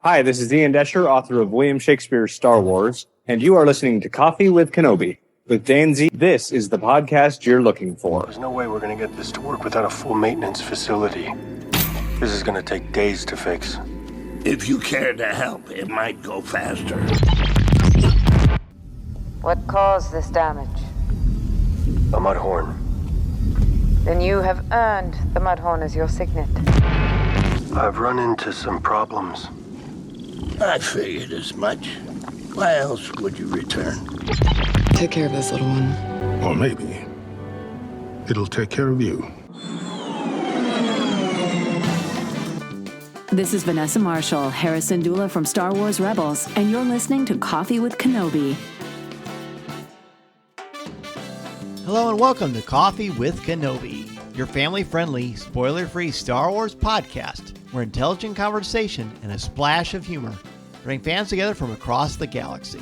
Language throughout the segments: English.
Hi, this is Ian Doescher, author of William Shakespeare's Star Wars, and you are listening to Coffee with Kenobi. With Dan Z, this is the podcast you're looking for. There's no way we're going to get this to work without a full maintenance facility. This is going to take days to fix. If you care to help, it might go faster. What caused this damage? A mudhorn. Then you have earned the mudhorn as your signet. I've run into some problems. I figured as much. Why else would you return? Take care of this little one. Or maybe it'll take care of you. This is Vanessa Marshall, Harrison Dula from Star Wars Rebels, and you're listening to Coffee with Kenobi. Hello and welcome to Coffee with Kenobi, your family-friendly, spoiler-free Star Wars podcast, where intelligent conversation and a splash of humor bring fans together from across the galaxy.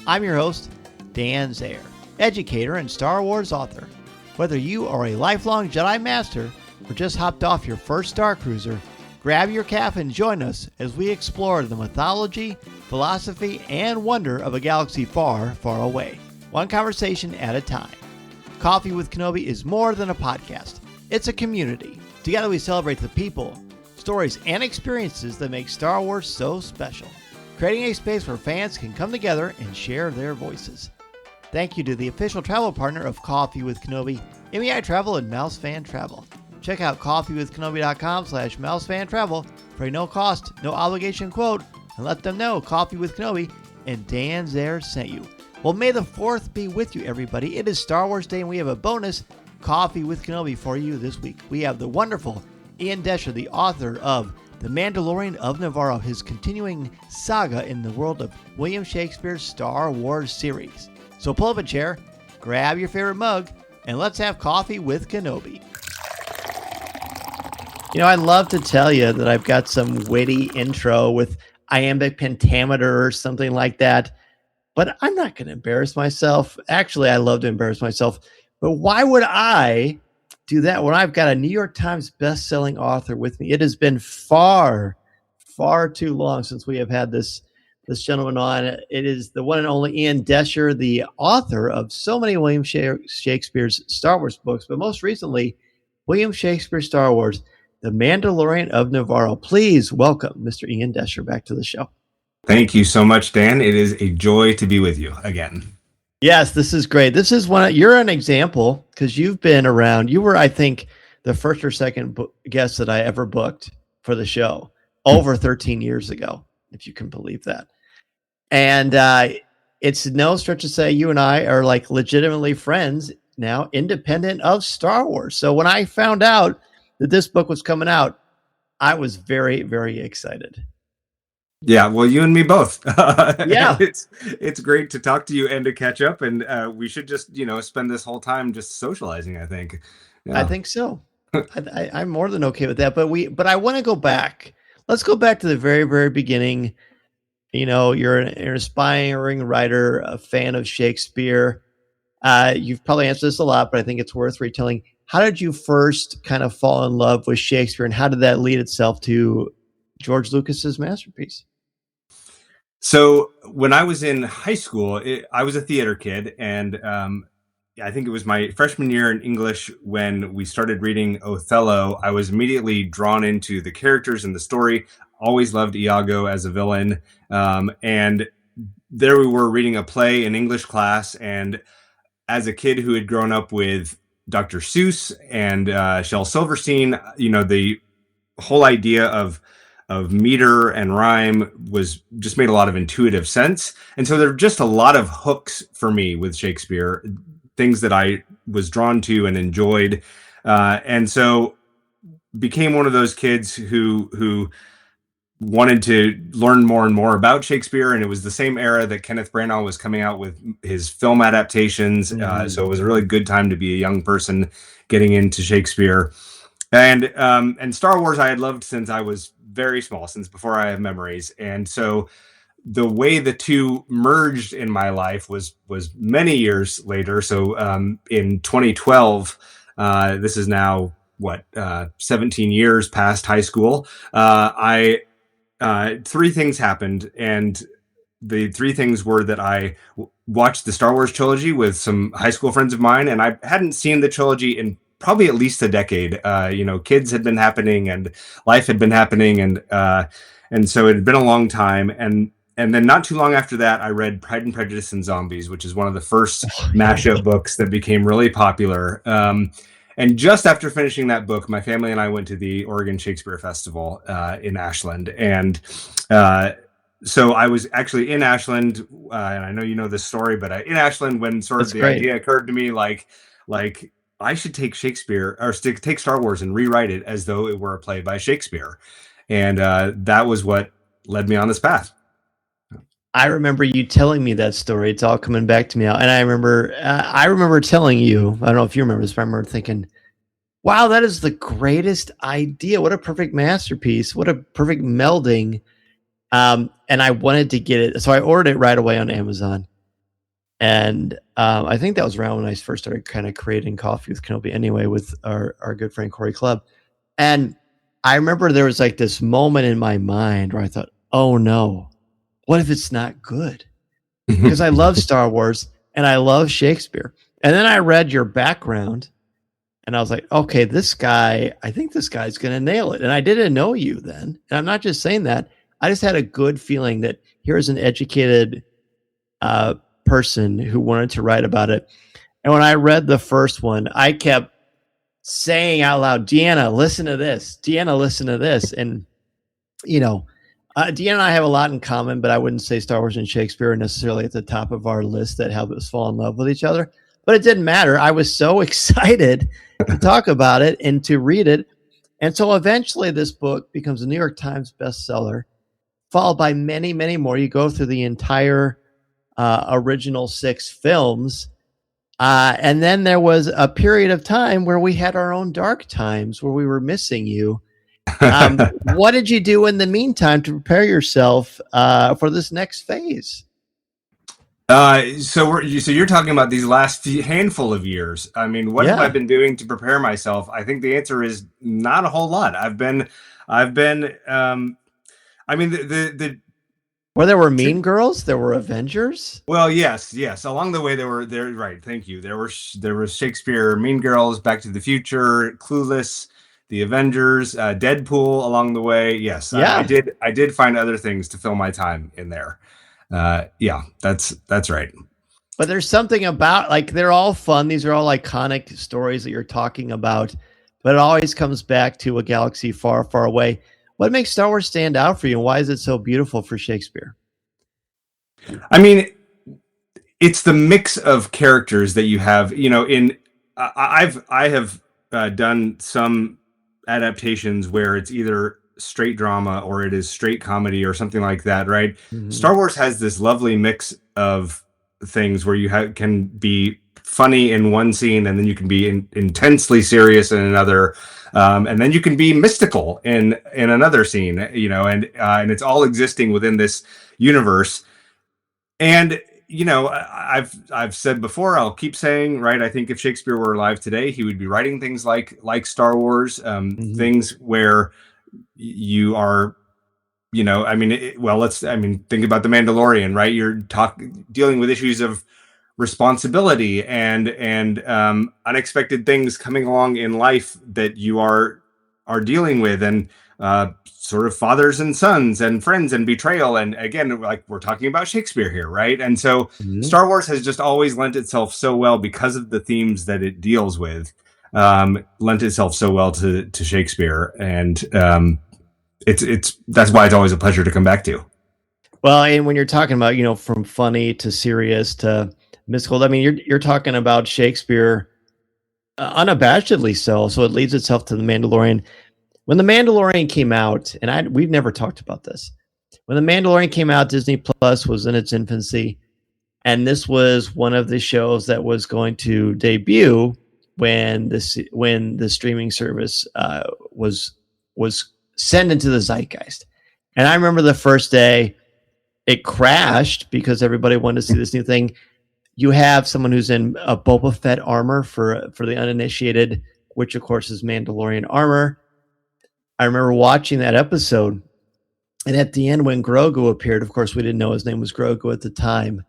I'm your host, Dan Djarin, educator and Star Wars author. Whether you are a lifelong Jedi Master or just hopped off your first Star Cruiser, grab your cap and join us as we explore the mythology, philosophy, and wonder of a galaxy far, far away, one conversation at a time. Coffee with Kenobi is more than a podcast. It's a community. Together we celebrate the people, stories, and experiences that make Star Wars so special, creating a space where fans can come together and share their voices. Thank you to the official travel partner of Coffee with Kenobi, MEI Travel and Mouse Fan Travel. Check out coffeewithkenobi.com/mousefantravel for a no-cost, no-obligation quote, and let them know Coffee with Kenobi and Dan Djarin sent you. Well, may the 4th be with you, everybody. It is Star Wars Day, and we have a bonus Coffee with Kenobi for you this week. We have the wonderful Ian Doescher, the author of The Mandalorian of Nevarro, his continuing saga in the world of William Shakespeare's Star Wars series. So pull up a chair, grab your favorite mug, and let's have coffee with Kenobi. You know, I'd love to tell you that I've got some witty intro with iambic pentameter or something like that, but I'm not going to embarrass myself. Actually, I love to embarrass myself, but why would I do that when I've got a New York Times best-selling author with me? It has been far, far too long since we have had this gentleman on. It is the one and only Ian Doescher, the author of so many William Shakespeare's Star Wars books, but most recently, William Shakespeare Star Wars, The Mandalorian of Nevarro. Please welcome Mr. Ian Doescher back to the show. Thank you so much, Dan. It is a joy to be with you again. Yes, this is great. This is you're an example because you've been around. You were, I think, the first or second guest that I ever booked for the show over 13 years ago, if you can believe that. And it's no stretch to say you and I are like legitimately friends now, independent of Star Wars. So when I found out that this book was coming out, I was very, very excited. Yeah, well, you and me both. Yeah, it's great to talk to you and to catch up, and we should just spend this whole time just socializing. I think. Yeah. I think so. I'm more than okay with that. But I want to go back. Let's go back to the very, very beginning. You know, you're an aspiring writer, a fan of Shakespeare. You've probably answered this a lot, but I think it's worth retelling. How did you first kind of fall in love with Shakespeare, and how did that lead itself to George Lucas's masterpiece? So when I was in high school, I was a theater kid, and I think it was my freshman year in English when we started reading Othello. I was immediately drawn into the characters and the story. Always loved Iago as a villain, and there we were reading a play in English class, and as a kid who had grown up with Dr. Seuss and Shel Silverstein, the whole idea of meter and rhyme was just made a lot of intuitive sense. And so there are just a lot of hooks for me with Shakespeare, things that I was drawn to and enjoyed. And so became one of those kids who wanted to learn more and more about Shakespeare. And it was the same era that Kenneth Branagh was coming out with his film adaptations. So it was a really good time to be a young person getting into Shakespeare. And Star Wars I had loved since I was very small, since before I have memories. And so the way the two merged in my life was many years later. So in 2012, this is now 17 years past high school, I three things happened, and the three things were that I watched the Star Wars trilogy with some high school friends of mine, and I hadn't seen the trilogy in probably at least a decade. Kids had been happening, and life had been happening, and so it had been a long time. And then not too long after that, I read Pride and Prejudice and Zombies, which is one of the first mashup books that became really popular. And just after finishing that book, my family and I went to the Oregon Shakespeare Festival in Ashland. And so I was actually in Ashland, and I know you know this story, but in Ashland when sort of the idea occurred to me, like I should take Shakespeare or take Star Wars and rewrite it as though it were a play by Shakespeare. And that was what led me on this path. I remember you telling me that story. It's all coming back to me now. And I remember telling you, I don't know if you remember this, but I remember thinking, wow, that is the greatest idea. What a perfect masterpiece. What a perfect melding. And I wanted to get it. So I ordered it right away on Amazon. And I think that was around when I first started kind of creating Coffee with Kenobi anyway, with our good friend Corey Clubb. And I remember there was like this moment in my mind where I thought, oh no. What if it's not good? Because I love Star Wars and I love Shakespeare. And then I read your background and I was like, okay, I think this guy's going to nail it. And I didn't know you then. And I'm not just saying that. I just had a good feeling that here's an educated person who wanted to write about it. And when I read the first one, I kept saying out loud, Deanna, listen to this. Deanna, listen to this. And, Deanna and I have a lot in common, but I wouldn't say Star Wars and Shakespeare are necessarily at the top of our list that help us fall in love with each other. But it didn't matter. I was so excited to talk about it and to read it. And so eventually this book becomes a New York Times bestseller, followed by many, many more. You go through the entire original 6 films. And then there was a period of time where we had our own dark times where we were missing you. What did you do in the meantime to prepare yourself for this next phase? So you're talking about these last handful of years. I mean, what have I been doing to prepare myself? I think the answer is not a whole lot. There were Mean Girls, there were Avengers. Well, yes. Along the way, there right. Thank you. There was Shakespeare, Mean Girls, Back to the Future, Clueless, The Avengers, Deadpool along the way. Yes, I did find other things to fill my time in there. That's right. But there's something about, like, they're all fun. These are all iconic stories that you're talking about, but it always comes back to a galaxy far, far away. What makes Star Wars stand out for you, and why is it so beautiful for Shakespeare? I mean, it's the mix of characters that you have. I have done some adaptations where it's either straight drama or it is straight comedy or something like that, right? Mm-hmm. Star Wars has this lovely mix of things where you can be funny in one scene, and then you can be intensely serious in another, and then you can be mystical in another scene, and it's all existing within this universe. And I've said before, I'll keep saying, right? I think if Shakespeare were alive today, he would be writing things like Star Wars, things where you are, think about The Mandalorian, right? You're dealing with issues of responsibility and unexpected things coming along in life that you are dealing with, and sort of fathers and sons and friends and betrayal. And again, like, we're talking about Shakespeare here, right? And so Star Wars has just always lent itself so well, because of the themes that it deals with, lent itself so well to Shakespeare. And that's why it's always a pleasure to come back to. Well, and when you're talking about, from funny to serious to mystical, I mean, you're talking about Shakespeare unabashedly so. So it leads itself to The Mandalorian. When The Mandalorian came out, and we've never talked about this. When The Mandalorian came out, Disney Plus was in its infancy, and this was one of the shows that was going to debut when the streaming service was sent into the zeitgeist. And I remember the first day it crashed because everybody wanted to see this new thing. You have someone who's in a Boba Fett armor for the uninitiated, which of course is Mandalorian armor. I remember watching that episode, And at the end, when Grogu appeared, of course, we didn't know his name was Grogu at the time.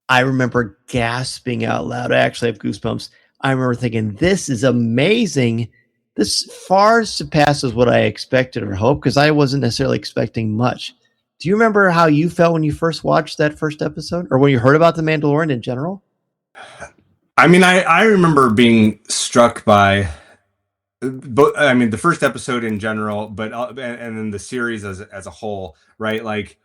I remember gasping out loud. I actually have goosebumps. I remember thinking, this is amazing. This far surpasses what I expected or hoped, because I wasn't necessarily expecting much. Do you remember how you felt when you first watched that first episode, or when you heard about The Mandalorian in general? I mean, I remember being struck by, the first episode in general, but and then the series as a whole, right? Like,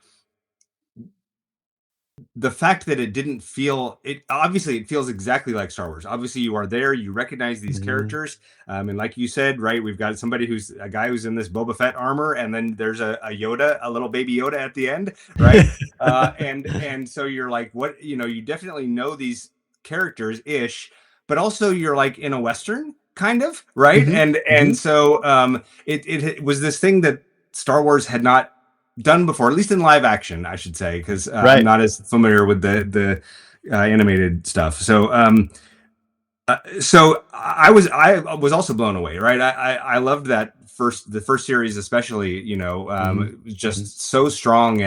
the fact that it didn't feel it. Obviously, it feels exactly like Star Wars. Obviously, you are there, you recognize these characters, and like you said, right, we've got somebody who's a guy who's in this Boba Fett armor, and then there's a Yoda, a little baby Yoda at the end, right? And so you're like, what, you definitely know these characters ish, but also you're like in a Western kind of, right? And so it was this thing that Star Wars had not done before, at least in live action, I should say, because I'm not as familiar with the animated stuff. So so I was also blown away, right? I loved the first series, especially, just so strong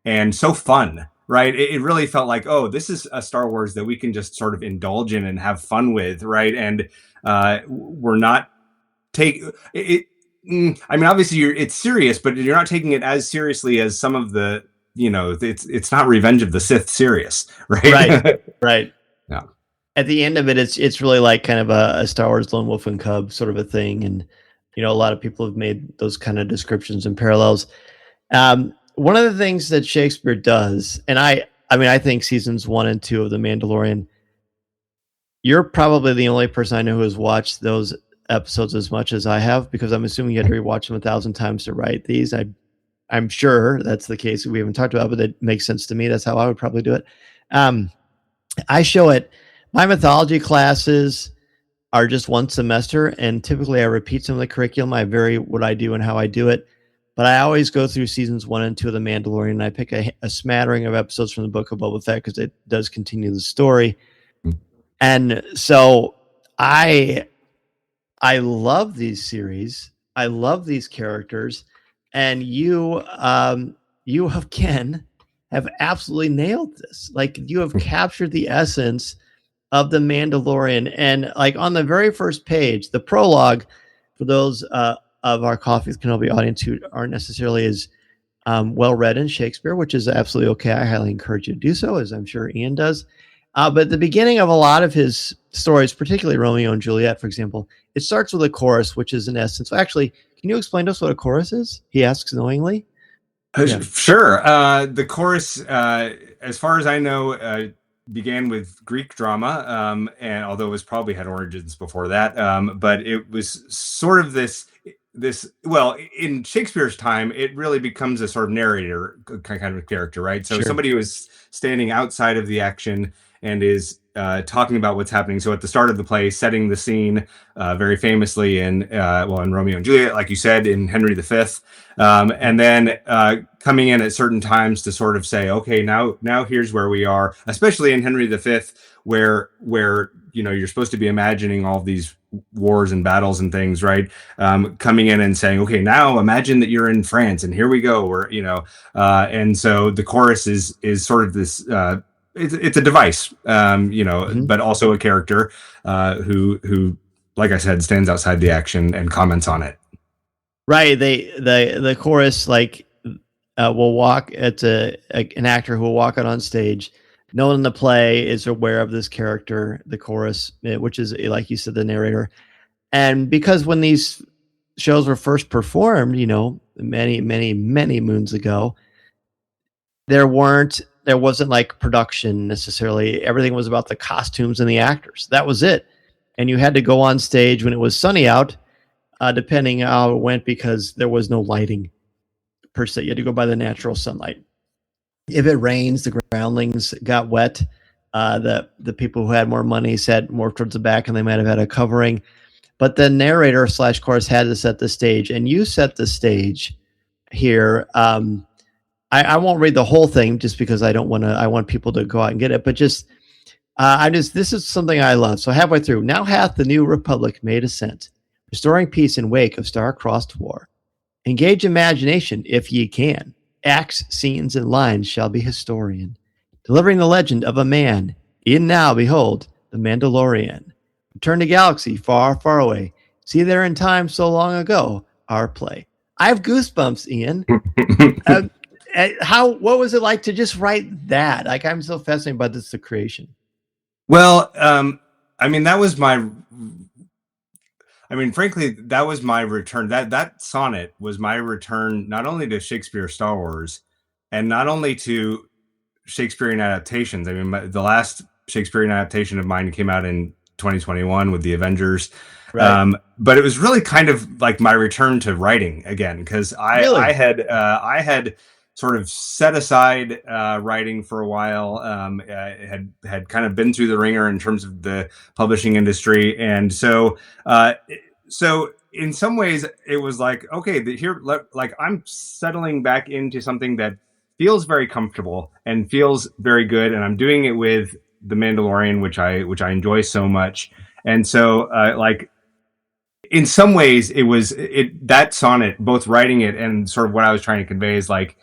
and so fun, right? It really felt like, oh, this is a Star Wars that we can just sort of indulge in and have fun with, right? And we're not it. I mean, obviously, it's serious, but you're not taking it as seriously as some of the, it's not Revenge of the Sith serious, right? Right. Yeah. At the end of it, it's really like kind of a Star Wars Lone Wolf and Cub sort of a thing, and a lot of people have made those kind of descriptions and parallels. One of the things that Shakespeare does, and I think seasons 1 and 2 of The Mandalorian, you're probably the only person I know who has watched those episodes as much as I have, because I'm assuming you had to rewatch them 1,000 times to write these. I'm sure that's the case. We haven't talked about, but it makes sense to me. That's how I would probably do it. I show it. My mythology classes are just one semester, and typically I repeat some of the curriculum. I vary what I do and how I do it, but I always go through seasons 1 and 2 of The Mandalorian, and I pick a smattering of episodes from the Book of Boba Fett because it does continue the story. And so I love these series. I love these characters, and you have absolutely nailed this. Like, you have captured the essence of The Mandalorian. And like on the very first page, the prologue, for those of our Coffee with Kenobi audience who aren't necessarily as well read in Shakespeare, which is absolutely okay. I highly encourage you to do so, as I'm sure Ian does. But at the beginning of a lot of his stories, particularly Romeo and Juliet, for example, it starts with a chorus, which is in essence. So actually, can you explain to us what a chorus is? He asks knowingly. Sure. The chorus, as far as I know, began with Greek drama, and although it was probably had origins before that, but it was sort of this. Well, in Shakespeare's time, it really becomes a sort of narrator kind of character, right? So somebody who is standing outside of the action and is talking about what's happening. So at the start of the play, setting the scene, very famously in Romeo and Juliet, like you said, in Henry V, and then coming in at certain times to sort of say, okay, now here's where we are, especially in Henry V, where you're supposed to be imagining all these wars and battles and things, right? Coming in and saying, okay, now imagine that you're in France, and here we go. And so the chorus is sort of this. It's a device, but also a character who, like I said, stands outside the action and comments on it. Right. The chorus will walk at an actor who will walk out on stage. No one in the play is aware of this character, the chorus, which is, like you said, the narrator. And because when these shows were first performed, many, many, many moons ago, there wasn't like production necessarily. Everything was about the costumes and the actors. That was it. And you had to go on stage when it was sunny out, depending how it went, because there was no lighting per se. You had to go by the natural sunlight. If it rains, the groundlings got wet. The people who had more money sat more towards the back, and they might have had a covering. But the narrator / chorus had to set the stage, and you set the stage here. I won't read the whole thing just because I want people to go out and get it. But this is something I love. So halfway through, now hath the new republic made ascent, restoring peace in wake of star-crossed war. Engage imagination if ye can. Acts, scenes, and lines shall be historian. Delivering the legend of a man. E'en now behold the Mandalorian. Return to galaxy far, far away. See there in time so long ago our play. I have goosebumps, Ian. What was it like to just write that? Like, I'm so fascinated by this, the creation. Well, frankly, that was my return. That sonnet was my return, not only to Shakespeare, Star Wars, and not only to Shakespearean adaptations. I mean, the last Shakespearean adaptation of mine came out in 2021 with the Avengers. Right. But it was really kind of like my return to writing again, because I had sort of set aside writing for a while. Had kind of been through the ringer in terms of the publishing industry, and so in some ways it was like, okay, I'm settling back into something that feels very comfortable and feels very good, and I'm doing it with The Mandalorian, which I enjoy so much, and so in some ways that sonnet, both writing it and sort of what I was trying to convey is like,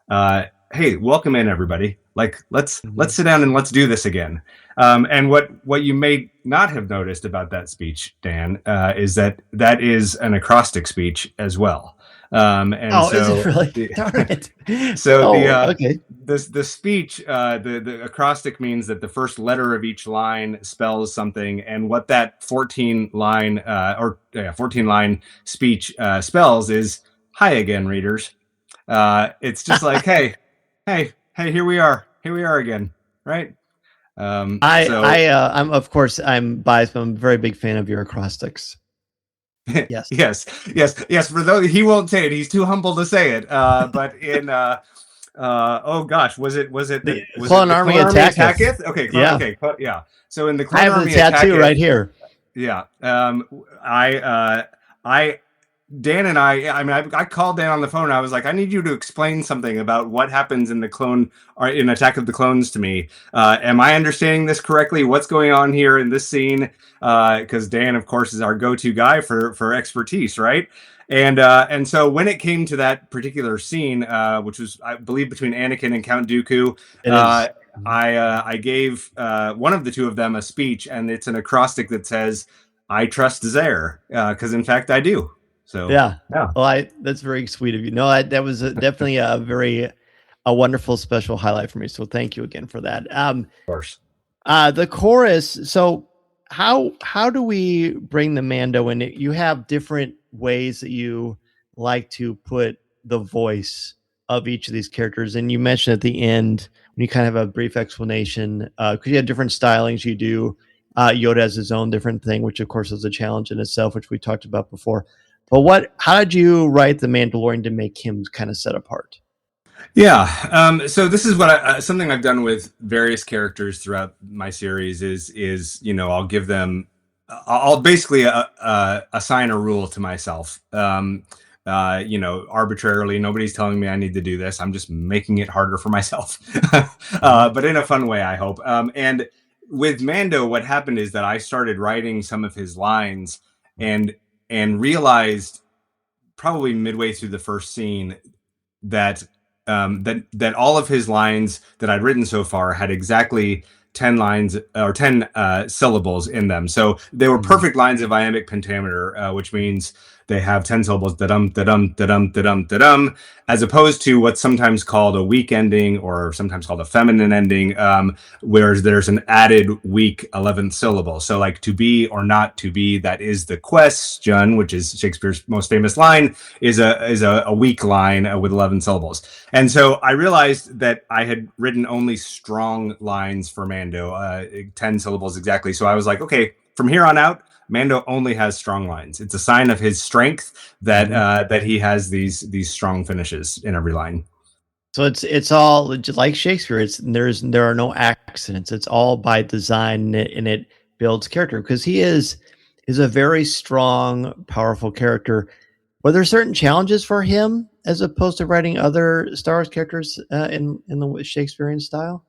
hey, welcome in everybody. Like, let's sit down and let's do this again. And what you may not have noticed about that speech, Dan, is that is an acrostic speech as well. Is it really? Darn it. Okay. The speech, the acrostic means that the first letter of each line spells something, and what that 14 line speech spells is, "Hi again, readers." It's just like, hey, here we are again, right? I'm biased, but I'm a very big fan of your acrostics. Yes. For those, he won't say it; he's too humble to say it. But in oh gosh, was it the Clone Army Attacketh? Okay, yeah. So in the Clone Army Attacketh, I have the tattoo right here. Yeah. Dan and I called Dan on the phone. I was like, I need you to explain something about what happens in in Attack of the Clones to me. Am I understanding this correctly? What's going on here in this scene? Because Dan, of course, is our go-to guy for expertise, right? And so when it came to that particular scene, which was, I believe, between Anakin and Count Dooku, I gave one of the two of them a speech, and it's an acrostic that says, "I trust Zaire," because in fact I do. So yeah. Well, that's very sweet of you. No, that was definitely a wonderful special highlight for me. So thank you again for that. Of course. The chorus. So how do we bring the Mando in? You have different ways that you like to put the voice of each of these characters, and you mentioned at the end when you kind of have a brief explanation, because you have different stylings. You do Yoda has his own different thing, which of course is a challenge in itself, which we talked about before. But how did you write the Mandalorian to make him kind of set apart? Yeah. So this is what something I've done with various characters throughout my series is I'll give them, I'll basically assign a rule to myself. Arbitrarily, nobody's telling me I need to do this. I'm just making it harder for myself, but in a fun way, I hope. And with Mando, what happened is that I started writing some of his lines and realized probably midway through the first scene that all of his lines that I'd written so far had exactly 10 lines or 10 syllables in them. So they were perfect lines of iambic pentameter, which means they have 10 syllables, da-dum, da-dum, da-dum, da-dum, da-dum, as opposed to what's sometimes called a weak ending or sometimes called a feminine ending, where there's an added weak 11th syllable. So like to be or not to be, that is the question, which is Shakespeare's most famous line, is a weak line with 11 syllables. And so I realized that I had written only strong lines for Mando, 10 syllables exactly. So I was like, okay, from here on out, Mando only has strong lines. It's a sign of his strength that he has these strong finishes in every line. So it's all like Shakespeare. There are no accidents. It's all by design, and it builds character because he is a very strong, powerful character. Were there certain challenges for him as opposed to writing other Star Wars characters in the Shakespearean style?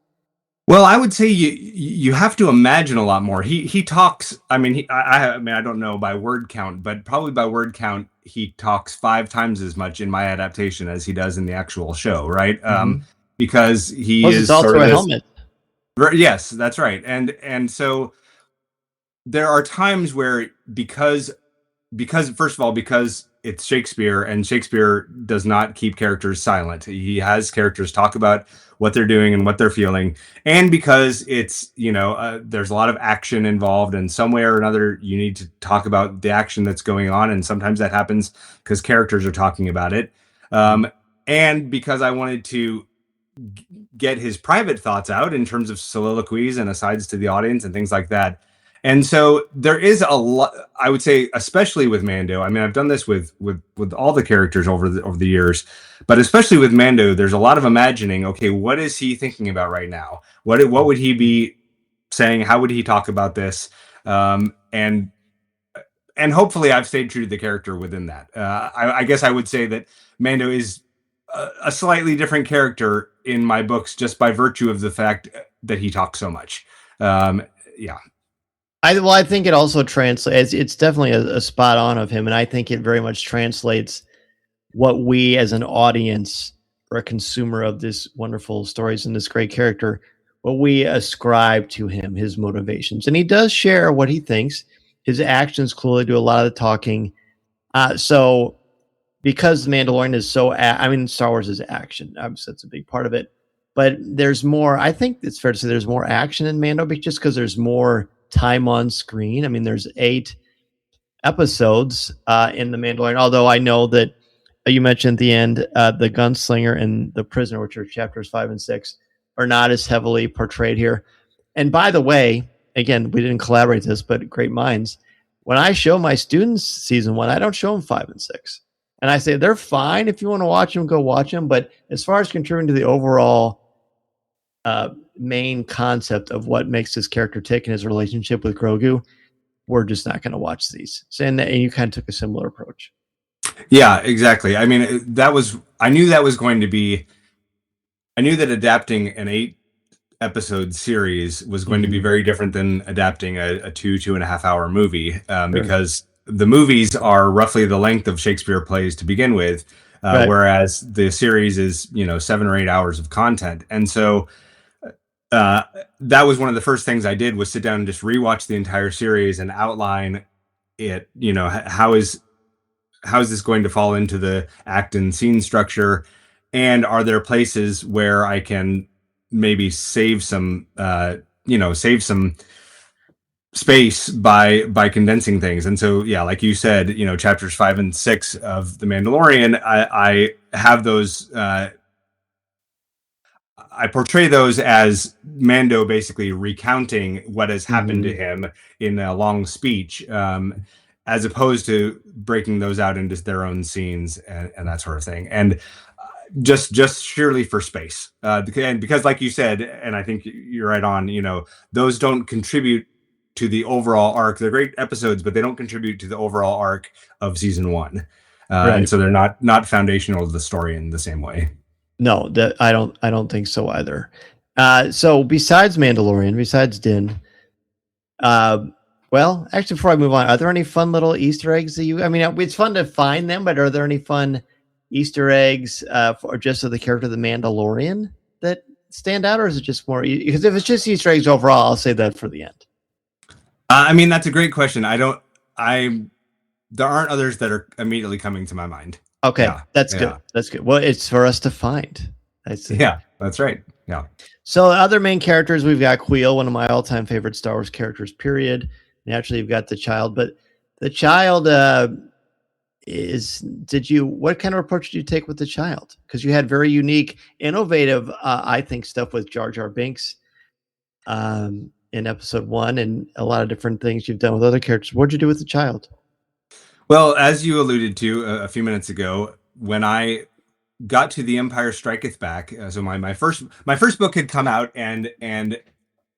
Well, I would say you have to imagine a lot more. He talks. I mean, I don't know by word count, but probably by word count, he talks 5 times as much in my adaptation as he does in the actual show, right? Because he is it's also sort of a helmet. Yes, that's right. And so there are times where because first of all, because it's Shakespeare, and Shakespeare does not keep characters silent. He has characters talk about what they're doing and what they're feeling. And because it's, there's a lot of action involved, and some way or another, you need to talk about the action that's going on. And sometimes that happens because characters are talking about it. And because I wanted to get his private thoughts out in terms of soliloquies and asides to the audience and things like that. And so there is a lot, I would say, especially with Mando. I mean, I've done this with all the characters over the years, but especially with Mando, there's a lot of imagining. Okay, what is he thinking about right now? What would he be saying? How would he talk about this? And hopefully, I've stayed true to the character within that. I guess I would say that Mando is a slightly different character in my books just by virtue of the fact that he talks so much. Yeah. I think it also translates. It's definitely a spot on of him, and I think it very much translates what we as an audience or a consumer of this wonderful stories and this great character, what we ascribe to him, his motivations. And he does share what he thinks. His actions clearly do a lot of the talking. So because The Mandalorian is so, Star Wars is action. Obviously, that's a big part of it. But there's more, I think it's fair to say there's more action in Mando, just because there's more time on screen. I mean, there's 8 episodes in The Mandalorian, although I know that you mentioned at the end, the gunslinger and the prisoner, which are chapters 5 and 6, are not as heavily portrayed here. And by the way, again, we didn't collaborate this, but great minds. When I show my students season 1, I don't show them 5 and 6. And I say, they're fine. If you want to watch them, go watch them. But as far as contributing to the overall main concept of what makes this character tick and his relationship with Grogu, we're just not going to watch these. So, and you kind of took a similar approach. Yeah, exactly. I mean, I knew that adapting an 8 episode series was going to be very different than adapting a 2.5 hour movie, because the movies are roughly the length of Shakespeare plays to begin with, whereas the series is, 7 or 8 hours of content. And so that was one of the first things I did, was sit down and just rewatch the entire series and outline it. How is this going to fall into the act and scene structure? And are there places where I can maybe save some space by condensing things? And so, yeah, like you said, chapters 5 and 6 of The Mandalorian, I have those, I portray those as Mando basically recounting what has happened to him in a long speech, as opposed to breaking those out into their own scenes and that sort of thing. And just surely for space. And because, like you said, and I think you're right on, those don't contribute to the overall arc. They're great episodes, but they don't contribute to the overall arc of season 1. And so they're not foundational to the story in the same way. No, I don't think so either. So besides Mandalorian, besides Din, well, actually, before I move on, are there any fun little Easter eggs that it's fun to find them, but are there any fun Easter eggs for just of the character of the Mandalorian that stand out, or is it just more? Because if it's just Easter eggs overall, I'll say that for the end. That's a great question. There aren't others that are immediately coming to my mind. Okay, yeah, that's good. That's good. Well, it's for us to find. Yeah, that's right. Yeah. So other main characters, we've got Queel, one of my all-time favorite Star Wars characters, period. Naturally, you've got the child, but the child what kind of approach did you take with the child? Because you had very unique, innovative, I think, stuff with Jar Jar Binks in episode 1, and a lot of different things you've done with other characters. What did you do with the child? Well, as you alluded to a few minutes ago, when I got to The Empire Striketh Back, so my first book had come out, and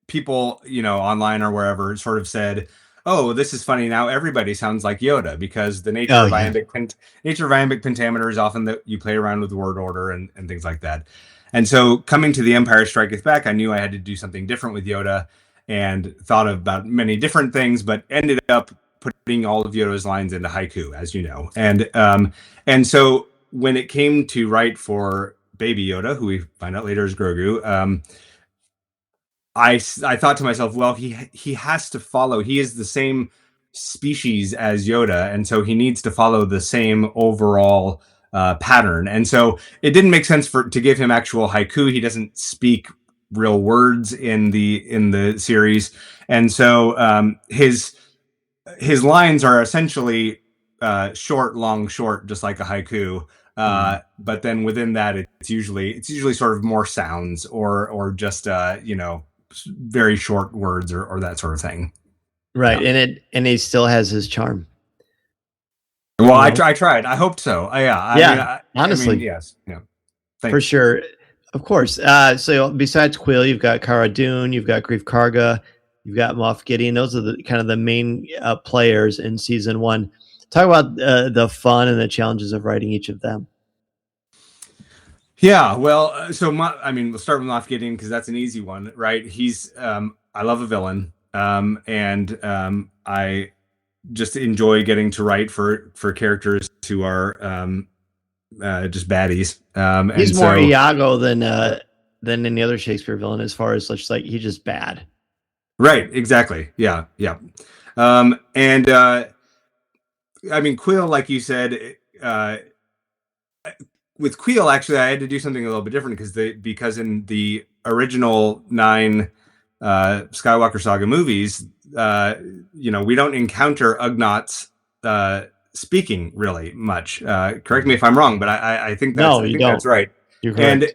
people, online or wherever, sort of said, "Oh, this is funny. Now everybody sounds like Yoda," because the nature of iambic pentameter is often that you play around with the word order and things like that. And so coming to The Empire Striketh Back, I knew I had to do something different with Yoda, and thought about many different things, but ended up putting all of Yoda's lines into haiku, as you know. And so when it came to write for Baby Yoda, who we find out later is Grogu, I thought to myself, well, he has to follow. He is the same species as Yoda, and so he needs to follow the same overall pattern. And so it didn't make sense to give him actual haiku. He doesn't speak real words in the series, and so his lines are essentially short, long, short, just like a haiku. But then within that, it's usually sort of more sounds or just very short words or that sort of thing. Right. Yeah. And he still has his charm. Well, I tried. I hoped so. Honestly, yes. Yeah. Thanks. For sure. Of course. So besides Quill, you've got Cara Dune, you've got Grief Karga, you've got Moff Gideon. Those are the kind of the main players in season 1. Talk about the fun and the challenges of writing each of them. Yeah, well, we'll start with Moff Gideon because that's an easy one, right? He's, I love a villain, and I just enjoy getting to write for characters who are just baddies. He's more Iago than any other Shakespeare villain, as far as such, like he's just bad. Right. Exactly. Yeah. Yeah. Quill, like you said, with Quill, actually, I had to do something a little bit different because in the original 9 Skywalker Saga movies, we don't encounter Ugnaughts speaking really much. Correct me if I'm wrong, but I think that's right. You're correct. And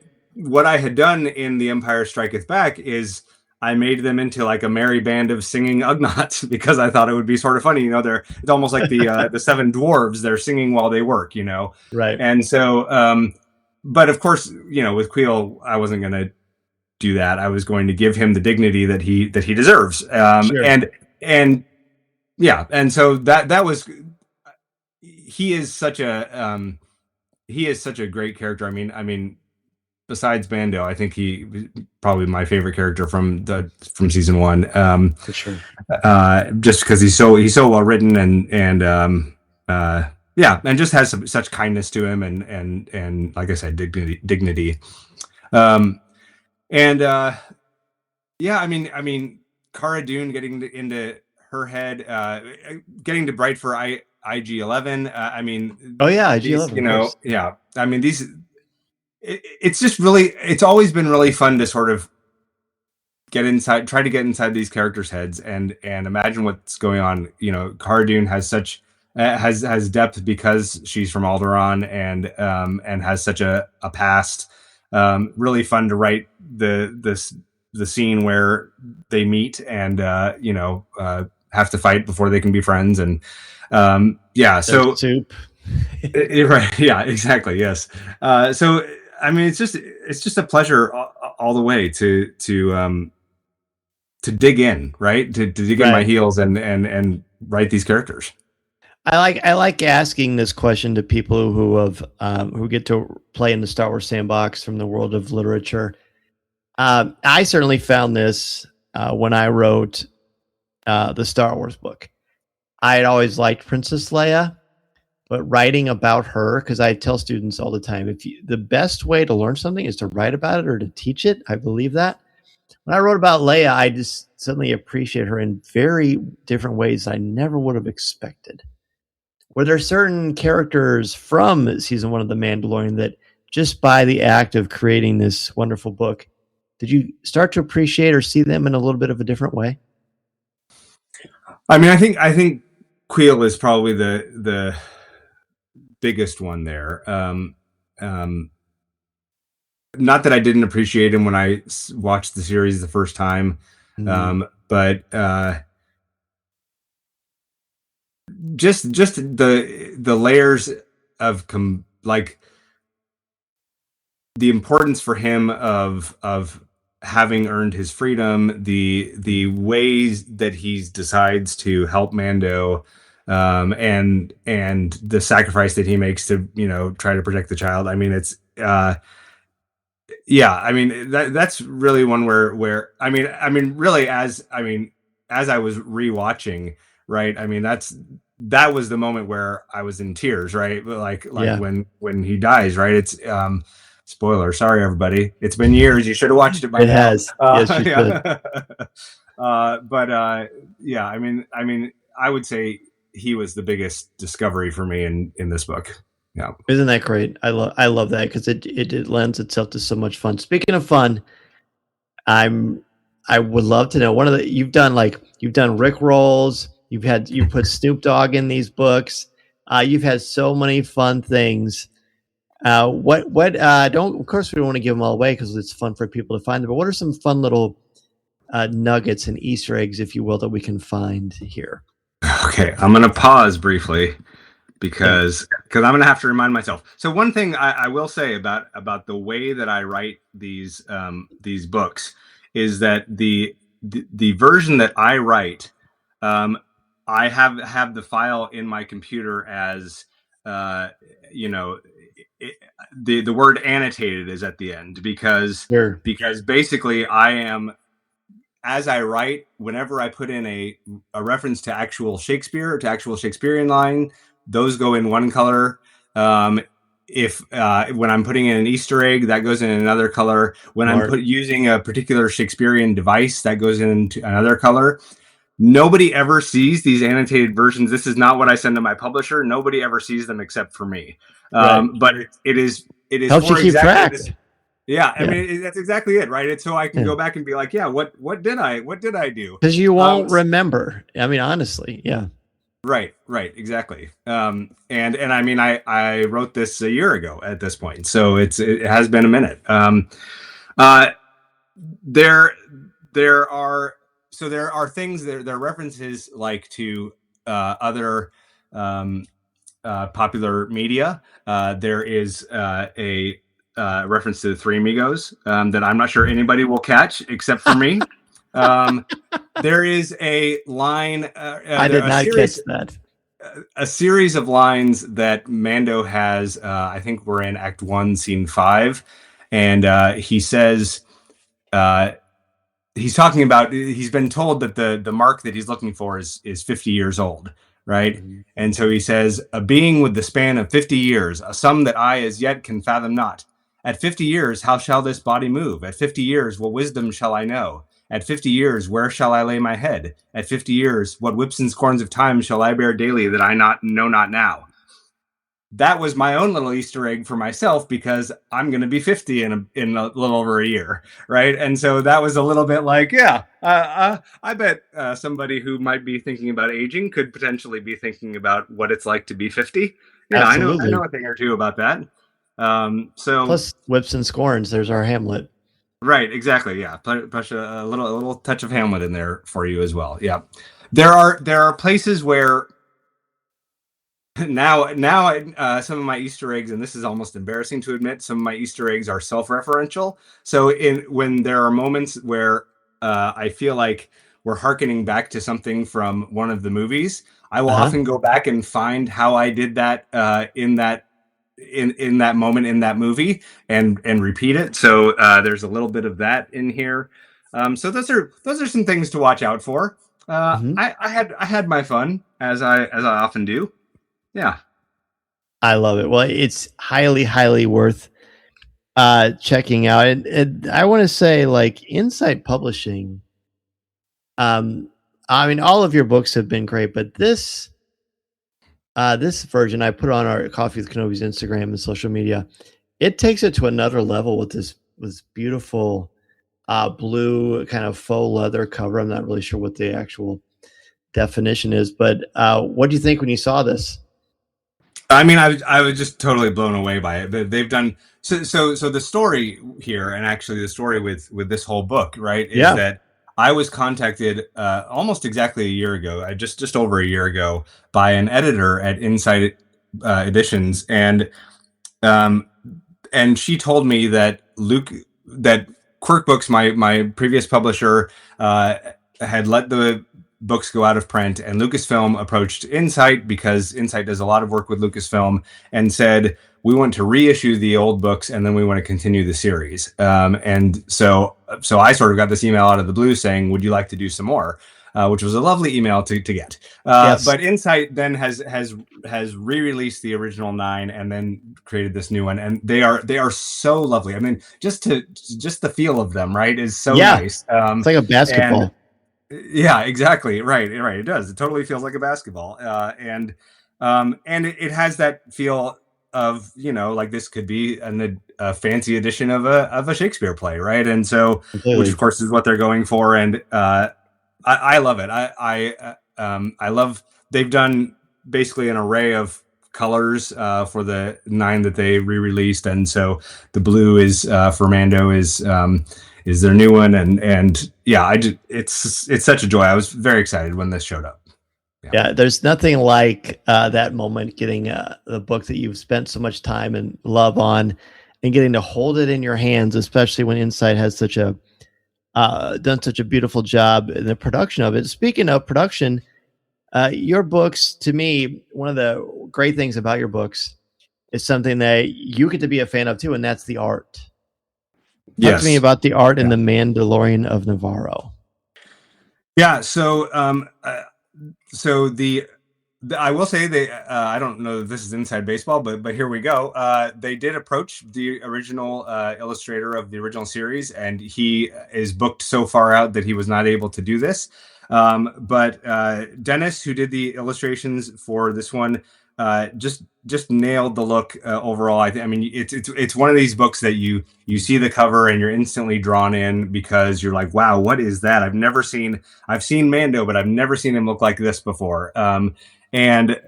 what I had done in The Empire Striketh Back is I made them into like a merry band of singing Ugnaughts because I thought it would be sort of funny. It's almost like the 7 dwarves. They're singing while they work, Right. And so, but of course, with Quill, I wasn't going to do that. I was going to give him the dignity that he deserves. Sure. And so that was, he is such a great character. I mean, besides Bando, I think he probably my favorite character from season 1. For sure. Just because he's so well written and just has such kindness to him and like I said, dignity. Cara Dune getting into her head, getting to write for IG-11. IG-11. It's just really, it's always been really fun to sort of try to get inside these characters' heads and imagine what's going on. Cara Dune has such has depth because she's from Alderaan and has such a past. Really fun to write the scene where they meet and have to fight before they can be friends and soup. Right. Yeah, exactly. Yes. It's just a pleasure all the way to dig in, right? To dig in my heels and write these characters. I like asking this question to people who get to play in the Star Wars sandbox from the world of literature. I certainly found this when I wrote the Star Wars book. I had always liked Princess Leia. But writing about her, because I tell students all the time, the best way to learn something is to write about it or to teach it. I believe that. When I wrote about Leia, I just suddenly appreciate her in very different ways I never would have expected. Were there certain characters from season 1 of The Mandalorian that just by the act of creating this wonderful book, did you start to appreciate or see them in a little bit of a different way? I think Quill is probably the biggest one there. Not that I didn't appreciate him when I watched the series the first time, but just the layers of the importance for him of having earned his freedom, the ways that he decides to help Mando. And the sacrifice that he makes to, try to protect the child. I mean, it's, Yeah, I mean that's really one where I mean really as I was rewatching, right? I mean that was the moment where I was in tears, right? Like Yeah. when he dies, right? It's spoiler, sorry everybody. It's been years. You should have watched it by It now. has. Yes, you should. Yeah, I mean I would say he was the biggest discovery for me in this book. Yeah. Isn't that great? I love that because it lends itself to so much fun. Speaking of fun, I would love to know you've done Rick rolls. You've put Snoop Dogg in these books. You've had so many fun things. What don't, of course we don't want to give them all away because it's fun for people to find them, but what are some fun little nuggets and Easter eggs, if you will, that we can find here? Okay, I'm going to pause briefly because I'm going to have to remind myself. So one thing I will say about the way that I write these books is that the version that I write, I have the file in my computer as the word annotated is at the end because basically I am, as I write, whenever I put in a reference to actual Shakespeare, to actual Shakespearean line, those go in one color. If when I'm putting in an Easter egg, that goes in another color. When I'm using a particular Shakespearean device, that goes into another color. Nobody ever sees these annotated versions. This is not what I send to my publisher. Nobody ever sees them except for me. Right. But it is helps you keep track. Yeah, I mean that's exactly it, right? It's so I can go back and be like, yeah, what did I do? Because you won't remember. I mean, honestly, yeah. Right, exactly. And I mean, I wrote this a year ago at this point, so it has been a minute. There are things there are references like to other popular media. There is a reference to the Three Amigos that I'm not sure anybody will catch except for me. There is a line. I did not catch that. A series of lines that Mando has. I think we're in Act 1, Scene 5, and he says he's talking about. He's been told that the mark that he's looking for is 50 years old, right? Mm-hmm. And so he says, "A being with the span of 50 years, a sum that I as yet can fathom not. At 50 years, how shall this body move? At 50 years, what wisdom shall I know? At 50 years, where shall I lay my head? At 50 years, what whips and scorns of time shall I bear daily that I know not now?" That was my own little Easter egg for myself because I'm going to be 50 in a little over a year, right? And so that was a little bit like, I bet somebody who might be thinking about aging could potentially be thinking about what it's like to be 50. Yeah, I know a thing or two about that. So plus whips and scorns, there's our Hamlet. Right, exactly. Yeah, push a little touch of Hamlet in there for you as well. Yeah, there are places where now some of my Easter eggs, and this is almost embarrassing to admit, some of my Easter eggs are self-referential. So when there are moments where I feel like we're hearkening back to something from one of the movies, I will often go back and find how I did that in that moment in that movie and repeat it. So there's a little bit of that in here. So those are some things to watch out for. I had my fun as I often do. Yeah. I love it. Well, it's highly worth checking out. And I want to say, like, Insight Publishing, I mean, all of your books have been great, but this version I put on our Coffee with Kenobi's Instagram and social media, it takes it to another level with this beautiful blue kind of faux leather cover. I'm not really sure what the actual definition is, but what do you think when you saw this? I mean, I was just totally blown away by it. They've done so the story here, and actually the story with this whole book, right, is that I was contacted almost exactly a year ago, just over a year ago, by an editor at Insight Editions, and she told me that Quirk Books, my previous publisher, had let the books go out of print, and Lucasfilm approached Insight, because Insight does a lot of work with Lucasfilm, and said, we want to reissue the old books, and then we want to continue the series. And so I sort of got this email out of the blue saying, would you like to do some more? Which was a lovely email to get. Yes. But Insight then has re-released the original 9 and then created this new one, and they are so lovely. I mean, just the feel of them, right, is so nice. It's like a basketball. Yeah, exactly. Right. It does. It totally feels like a basketball. And it has that feel of, like this could be a fancy edition of a Shakespeare play, right? And so, which of course is what they're going for. And I love it. I love, they've done basically an array of colors for the 9 that they re-released, and so the blue is for Mando is their new one, and yeah, it's such a joy. I was very excited when this showed up. Yeah, there's nothing like that moment, getting the book that you've spent so much time and love on, and getting to hold it in your hands, especially when Insight has done such a beautiful job in the production of it. Speaking of production, your books, to me, one of the great things about your books is something that you get to be a fan of too, and that's the art. Talk to me about the art in the Mandalorian of Nevarro. Yeah, so I will say I don't know if this is inside baseball, but here we go. They did approach the original illustrator of the original series, and he is booked so far out that he was not able to do this. But Dennis, who did the illustrations for this one, just nailed the look overall. I mean, it's one of these books that you see the cover and you're instantly drawn in, because you're like, wow, what is that? I've seen Mando, but I've never seen him look like this before. And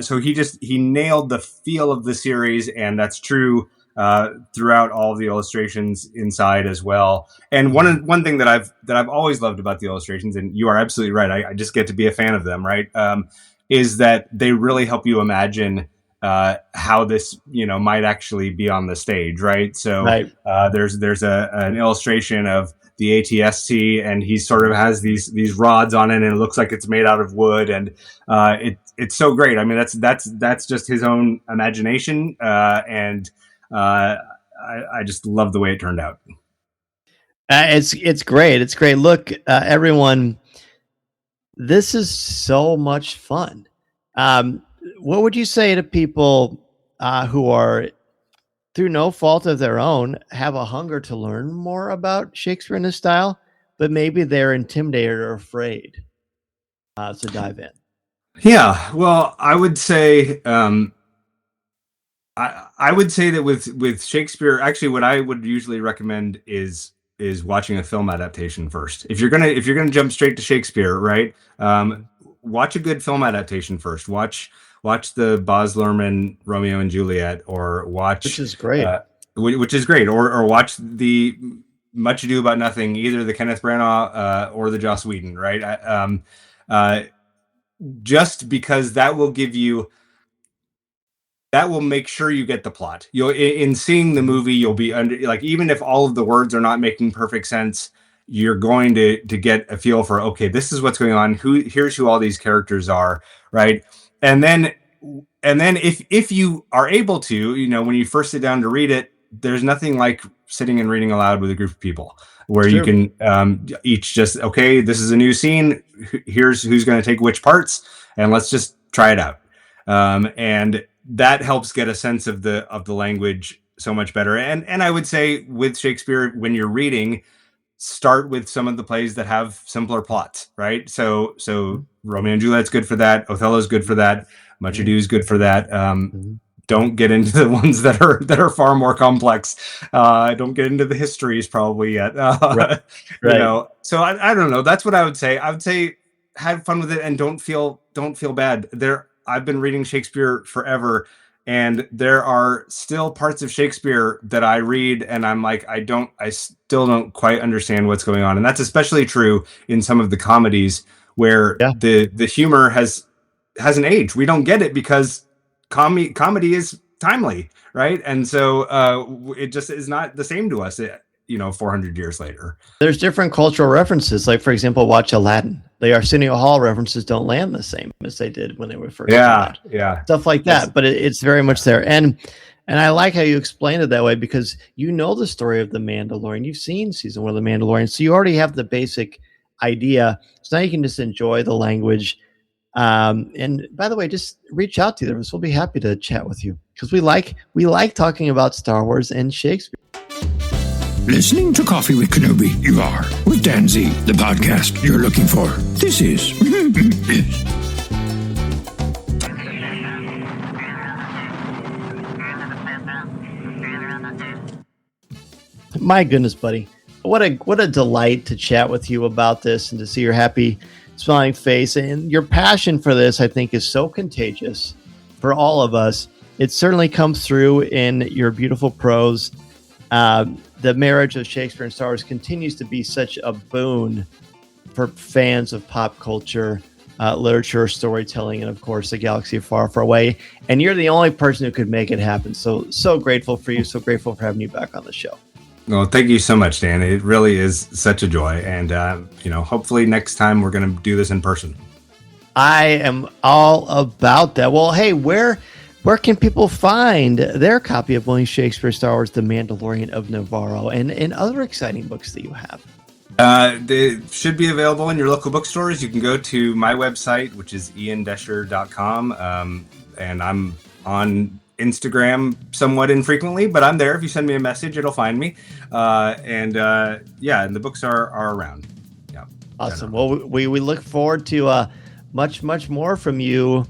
so he nailed the feel of the series, and that's true throughout all of the illustrations inside as well. And one thing that I've always loved about the illustrations, and you are absolutely right, I just get to be a fan of them, right? Is that they really help you imagine how this might actually be on the stage, right? So there's an illustration of the ATST, and he sort of has these rods on it, and it looks like it's made out of wood, and it's so great. I mean, that's just his own imagination, and I just love the way it turned out. It's great. It's great. Look, everyone, this is so much fun. What would you say to people who are, through no fault of their own, have a hunger to learn more about Shakespeare and his style, but maybe they're intimidated or afraid to dive in? Yeah, well, I would say I would say that with Shakespeare, actually, what I would usually recommend is watching a film adaptation first. If you're gonna jump straight to Shakespeare, right? Watch a good film adaptation first. Watch the Baz Luhrmann Romeo and Juliet, or watch, which is great, or watch the Much Ado About Nothing, either the Kenneth Branagh or the Joss Whedon, right? Just because that will make sure you get the plot. In seeing the movie, you'll be even if all of the words are not making perfect sense, you're going to get a feel for, okay, this is what's going on. Here's who all these characters are, right? And then if you are able to, when you first sit down to read it, there's nothing like sitting and reading aloud with a group of people where you can each just, okay, this is a new scene. Here's who's going to take which parts, and let's just try it out. And that helps get a sense of the language so much better. And I would say with Shakespeare, when you're reading, start with some of the plays that have simpler plots, right? So Romeo and Juliet's good for that. Othello's good for that. Much Ado is good for that. Don't get into the ones that are far more complex. Don't get into the histories probably yet. Right. So I don't know. That's what I would say. I would say have fun with it, and don't feel bad. I've been reading Shakespeare forever, and there are still parts of Shakespeare that I read and I'm like, I still don't quite understand what's going on. And that's especially true in some of the comedies where the humor hasn't aged. We don't get it because comedy is timely, right? And so it just is not the same to us, 400 years later. There's different cultural references. Like, for example, watch Aladdin. the Arsenio Hall references don't land the same as they did when they were first Yeah, stuff like that. But it's very much there, and I like how you explained it that way, because you know the story of the Mandalorian. You've seen season 1 of the Mandalorian, so you already have the basic idea. So now you can just enjoy the language. And by the way, just reach out to them. We'll be happy to chat with you, because we like talking about Star Wars and Shakespeare. Listening to Coffee with Kenobi, you are, with Dan Z, the podcast you're looking for. This is... My goodness, buddy. What a delight to chat with you about this and to see your happy, smiling face. And your passion for this, I think, is so contagious for all of us. It certainly comes through in your beautiful prose. The marriage of Shakespeare and Star Wars continues to be such a boon for fans of pop culture, literature, storytelling, and of course, a galaxy far, far away. And you're the only person who could make it happen. So grateful for you. So grateful for having you back on the show. Well, thank you so much, Dan. It really is such a joy. And, hopefully next time we're going to do this in person. I am all about that. Well, hey, where can people find their copy of William Shakespeare, Star Wars, The Mandalorian of Nevarro, and other exciting books that you have? They should be available in your local bookstores. You can go to my website, which is iandescher.com. And I'm on Instagram somewhat infrequently, but I'm there. If you send me a message, it'll find me. And the books are around. Yeah. Awesome. Well, we look forward to much more from you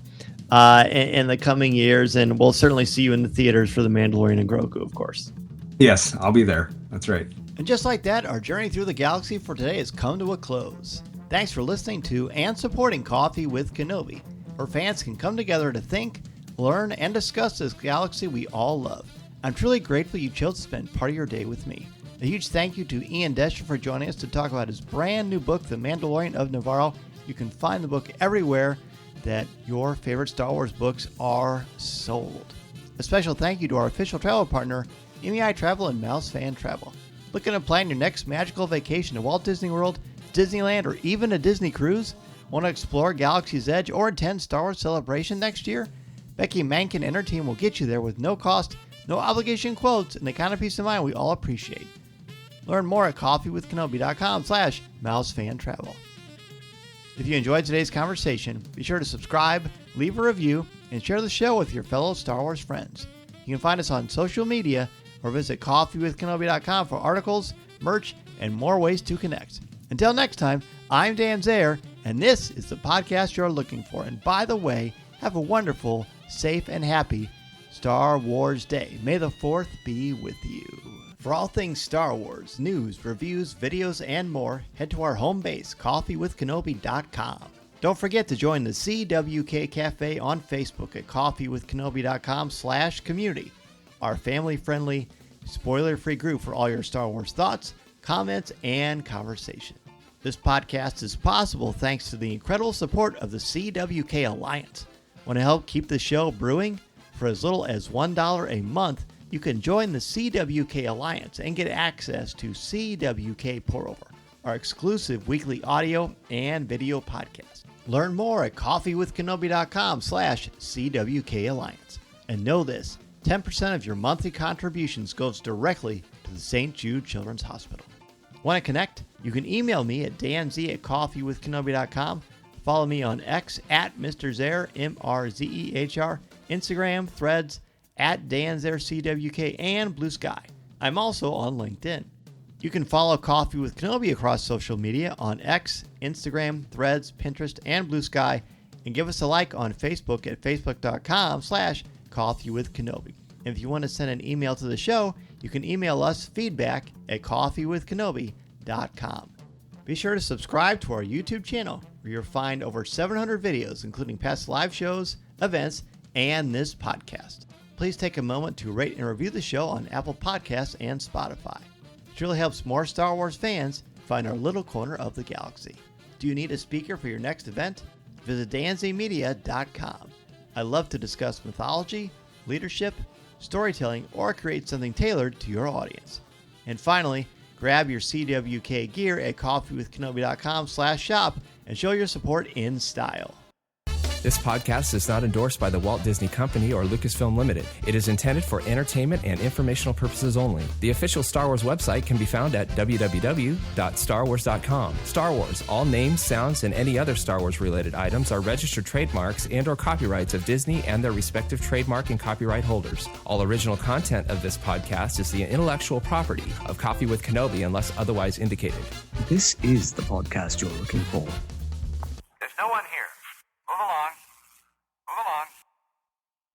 in the coming years, and we'll certainly see you in the theaters for The Mandalorian and Grogu, of course. Yes, I'll be there. That's right. And just like that, our journey through the galaxy for today has come to a close. Thanks for listening to and supporting Coffee with Kenobi, where fans can come together to think, learn, and discuss this galaxy we all love. I'm truly grateful you chose to spend part of your day with me. A huge thank you to Ian Doescher for joining us to talk about his brand new book, The Mandalorian of Nevarro. You can find the book everywhere that your favorite Star Wars books are sold. A special thank you to our official travel partner, MEI Travel and Mouse Fan Travel. Looking to plan your next magical vacation to Walt Disney World, Disneyland, or even a Disney cruise? Want to explore Galaxy's Edge or attend Star Wars Celebration next year? Becky Mankin and her team will get you there with no cost, no obligation quotes, and the kind of peace of mind we all appreciate. Learn more at coffeewithkenobi.com/mousefantravel. If you enjoyed today's conversation, be sure to subscribe, leave a review, and share the show with your fellow Star Wars friends. You can find us on social media or visit coffeewithkenobi.com for articles, merch, and more ways to connect. Until next time, I'm Dan Djarin, and this is the podcast you're looking for. And by the way, have a wonderful, safe, and happy Star Wars Day. May the 4th be with you. For all things Star Wars, news, reviews, videos, and more, head to our home base, coffeewithkenobi.com. Don't forget to join the CWK Cafe on Facebook at coffeewithkenobi.com/community, our family-friendly, spoiler-free group for all your Star Wars thoughts, comments, and conversation. This podcast is possible thanks to the incredible support of the CWK Alliance. Want to help keep the show brewing? For as little as $1 a month, you can join the CWK Alliance and get access to CWK Pour-Over, our exclusive weekly audio and video podcast. Learn more at coffeewithkenobi.com/CWK Alliance. And know this, 10% of your monthly contributions goes directly to the St. Jude Children's Hospital. Want to connect? You can email me at danz@coffeewithkenobi.com. Follow me on X at Mr. Zare, MRZEHR, Instagram, Threads, at DanZareCWK, and Blue Sky. I'm also on LinkedIn. You can follow Coffee with Kenobi across social media on X, Instagram, Threads, Pinterest, and Blue Sky, and give us a like on Facebook at facebook.com/coffeewithkenobi. And if you want to send an email to the show, you can email us feedback at coffeewithkenobi.com. Be sure to subscribe to our YouTube channel, where you'll find over 700 videos, including past live shows, events, and this podcast. Please take a moment to rate and review the show on Apple Podcasts and Spotify. It really helps more Star Wars fans find our little corner of the galaxy. Do you need a speaker for your next event? Visit danzmedia.com. I love to discuss mythology, leadership, storytelling, or create something tailored to your audience. And finally, Grab your CWK gear at coffeewithkenobi.com/shop and show your support in style. This podcast is not endorsed by the Walt Disney Company or Lucasfilm Limited. It is intended for entertainment and informational purposes only. The official Star Wars website can be found at www.starwars.com. Star Wars, all names, sounds, and any other Star Wars related items are registered trademarks and/or copyrights of Disney and their respective trademark and copyright holders. All original content of this podcast is the intellectual property of Coffee with Kenobi unless otherwise indicated. This is the podcast you're looking for. There's no one here. Move along.